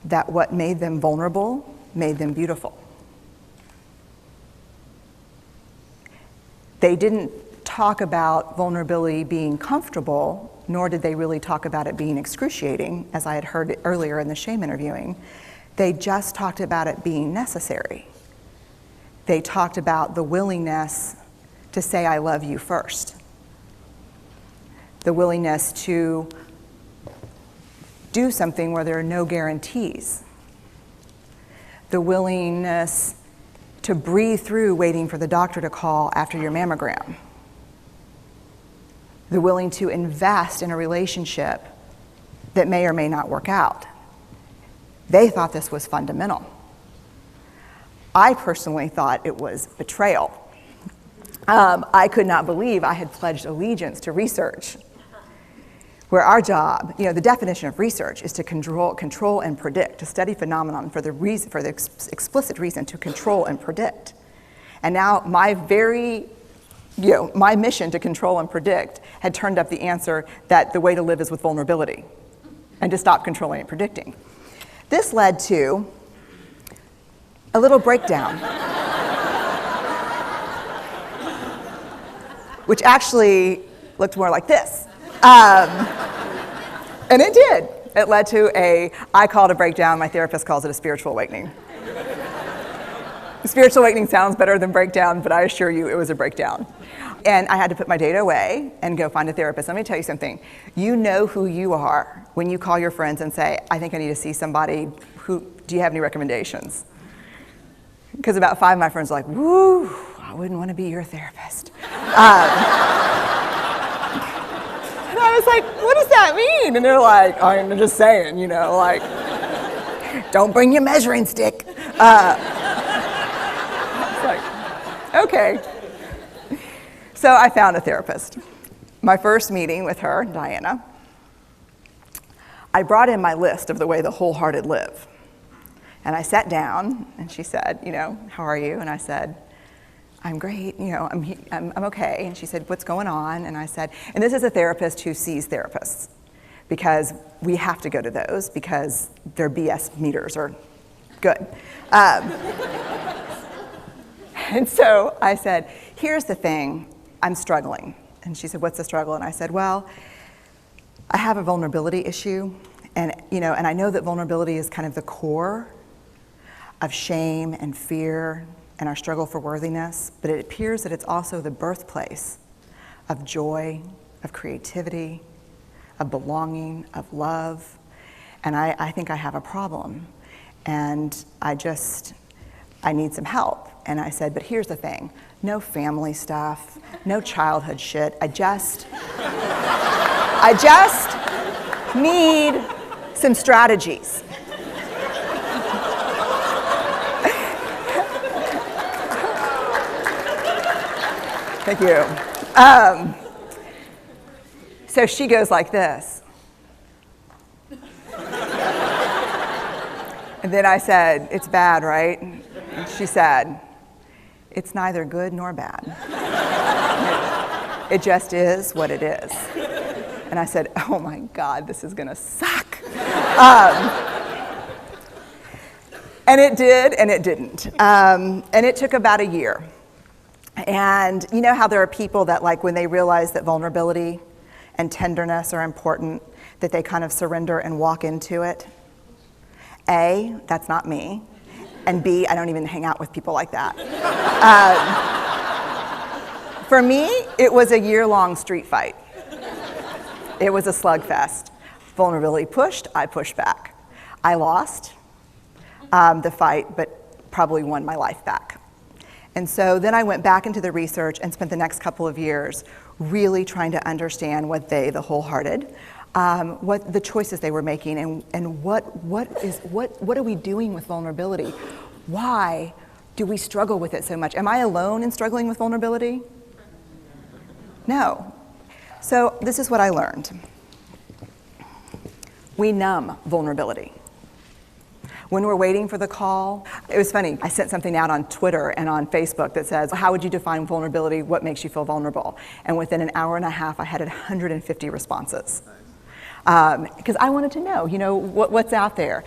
that what made them vulnerable made them beautiful. They didn't talk about vulnerability being comfortable, nor did they really talk about it being excruciating, as I had heard earlier in the shame interviewing. They just talked about it being necessary. They talked about the willingness to say, I love you first. The willingness to do something where there are no guarantees. The willingness to breathe through waiting for the doctor to call after your mammogram. The willing to invest in a relationship that may or may not work out. They thought this was fundamental. I personally thought it was betrayal. I could not believe I had pledged allegiance to research, where our job, the definition of research is to control and predict, to study phenomenon for the explicit reason to control and predict. And now my mission to control and predict had turned up the answer that the way to live is with vulnerability and to stop controlling and predicting. This led to a little breakdown, which actually looked more like this. And it did. It led to I call it a breakdown, my therapist calls it a spiritual awakening. Spiritual awakening sounds better than breakdown, but I assure you it was a breakdown. And I had to put my data away and go find a therapist. Let me tell you something. You know who you are when you call your friends and say, I think I need to see somebody. Do you have any recommendations? Because about 5 of my friends are like, woo, I wouldn't want to be your therapist. And I was like, what does that mean? And they're like, I'm just saying, don't bring your measuring stick. It's like, okay. So I found a therapist. My first meeting with her, Diana, I brought in my list of the way the wholehearted live. And I sat down, and she said, how are you? And I said, I'm great, I'm okay. And she said, what's going on? And I said, and this is a therapist who sees therapists, because we have to go to those because their BS meters are good. And so I said, here's the thing, I'm struggling. And she said, what's the struggle? And I said, well, I have a vulnerability issue, and I know that vulnerability is kind of the core of shame and fear and our struggle for worthiness, but it appears that it's also the birthplace of joy, of creativity, of belonging, of love, and I think I have a problem, and I need some help. And I said, but here's the thing, no family stuff, no childhood shit, I just need some strategies. Thank you. So she goes like this. And then I said, it's bad, right? And she said, it's neither good nor bad. It just is what it is. And I said, oh my God, this is gonna suck. And it did, and it didn't. And it took about a year. And you know how there are people that, like, when they realize that vulnerability and tenderness are important, that they kind of surrender and walk into it? A, that's not me. And B, I don't even hang out with people like that. For me, it was a year-long street fight. It was a slugfest. Vulnerability pushed, I pushed back. I lost the fight, but probably won my life back. And so then I went back into the research and spent the next couple of years really trying to understand what the wholehearted, what the choices they were making, and what are we doing with vulnerability? Why do we struggle with it so much? Am I alone in struggling with vulnerability? No. So this is what I learned. We numb vulnerability. When we're waiting for the call, it was funny, I sent something out on Twitter and on Facebook that says, how would you define vulnerability? What makes you feel vulnerable? And within an hour and a half, I had 150 responses. Because I wanted to know, what's out there.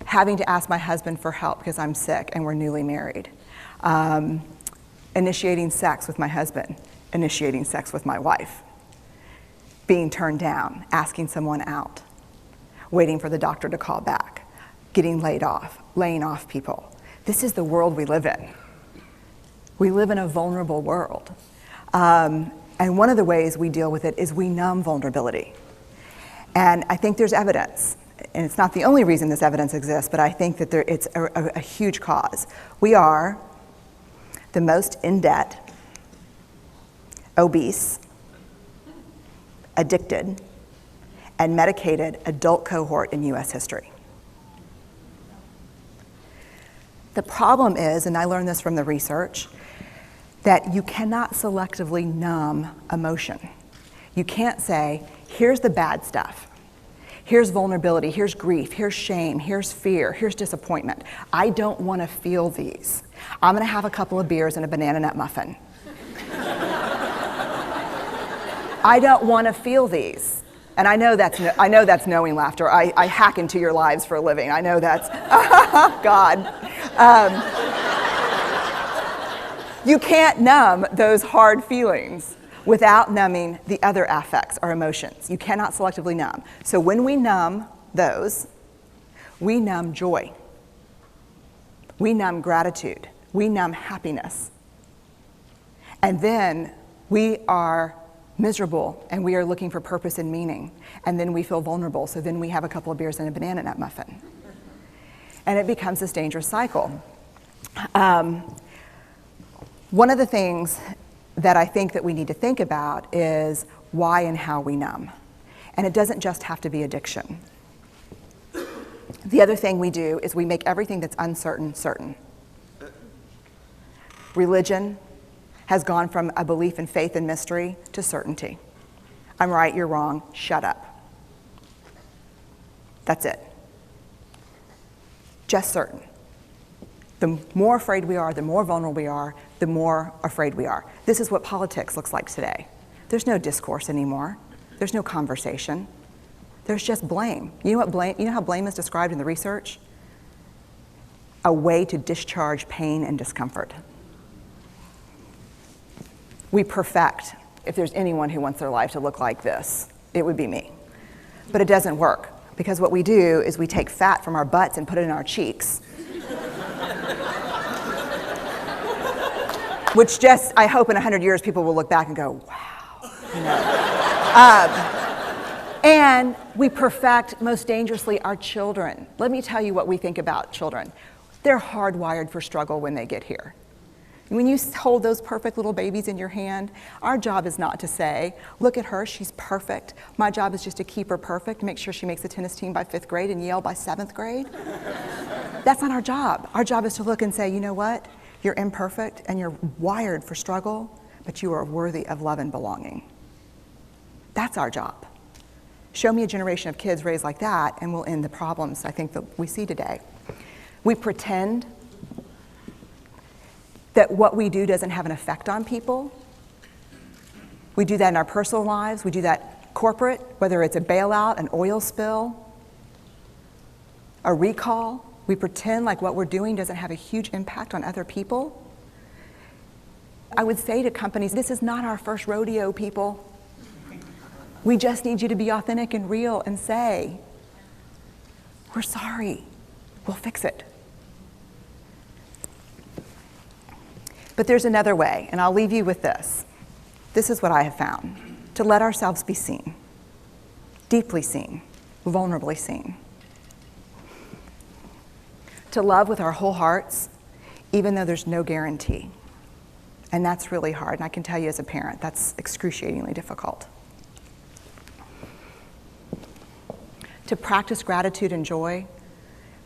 having to ask my husband for help because I'm sick and we're newly married, initiating sex with my husband, initiating sex with my wife, being turned down, asking someone out, waiting for the doctor to call back, getting laid off, laying off people. This is the world we live in. We live in a vulnerable world. And one of the ways we deal with it is we numb vulnerability. And I think there's evidence, and it's not the only reason this evidence exists, but I think that it's a huge cause. We are the most in debt, obese, addicted, and medicated adult cohort in US history. The problem is, and I learned this from the research, that you cannot selectively numb emotion. You can't say, here's the bad stuff. Here's vulnerability, here's grief, here's shame, here's fear, here's disappointment. I don't want to feel these. I'm going to have a couple of beers and a banana nut muffin. I don't want to feel these. And I know that's knowing laughter. I hack into your lives for a living. I know that's, God. You can't numb those hard feelings without numbing the other affects or emotions. You cannot selectively numb. So when we numb those, we numb joy. We numb gratitude. We numb happiness. And then we are miserable and we are looking for purpose and meaning. And then we feel vulnerable. So then we have a couple of beers and a banana nut muffin. And it becomes this dangerous cycle. One of the things that I think that we need to think about is why and how we numb. And it doesn't just have to be addiction. The other thing we do is we make everything that's uncertain certain. Religion has gone from a belief in faith and mystery to certainty. I'm right, you're wrong, shut up. That's it. Just certain. The more afraid we are, the more vulnerable we are, the more afraid we are. This is what politics looks like today. There's no discourse anymore. There's no conversation. There's just blame. You know how blame is described in the research? A way to discharge pain and discomfort. We perfect. If there's anyone who wants their life to look like this, it would be me. But it doesn't work, because what we do is we take fat from our butts and put it in our cheeks. Which just, I hope in 100 years people will look back and go, wow. You know. And we perfect, most dangerously, our children. Let me tell you what we think about children. They're hardwired for struggle when they get here. When you hold those perfect little babies in your hand, our job is not to say, look at her, she's perfect. My job is just to keep her perfect, make sure she makes the tennis team by 5th grade and Yale by 7th grade. That's not our job. Our job is to look and say, you know what? You're imperfect and you're wired for struggle, but you are worthy of love and belonging. That's our job. Show me a generation of kids raised like that and we'll end the problems I think that we see today. We pretend that what we do doesn't have an effect on people. We do that in our personal lives. We do that corporate, whether it's a bailout, an oil spill, a recall. We pretend like what we're doing doesn't have a huge impact on other people. I would say to companies, this is not our first rodeo, people. We just need you to be authentic and real and say, we're sorry, we'll fix it. But there's another way, and I'll leave you with this. This is what I have found. To let ourselves be seen, deeply seen, vulnerably seen. To love with our whole hearts, even though there's no guarantee. And that's really hard, and I can tell you as a parent, that's excruciatingly difficult. To practice gratitude and joy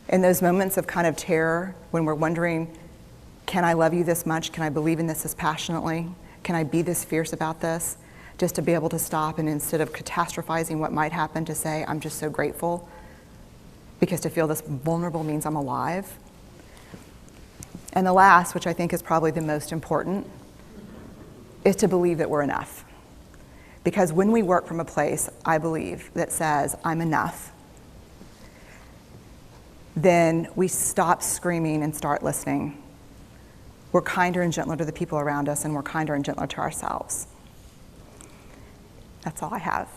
in those moments of kind of terror when we're wondering, can I love you this much? Can I believe in this passionately? Can I be this fierce about this? Just to be able to stop and instead of catastrophizing what might happen, to say, I'm just so grateful. Because to feel this vulnerable means I'm alive. And the last, which I think is probably the most important, is to believe that we're enough. Because when we work from a place, I believe, that says, I'm enough, then we stop screaming and start listening. We're kinder and gentler to the people around us, and we're kinder and gentler to ourselves. That's all I have.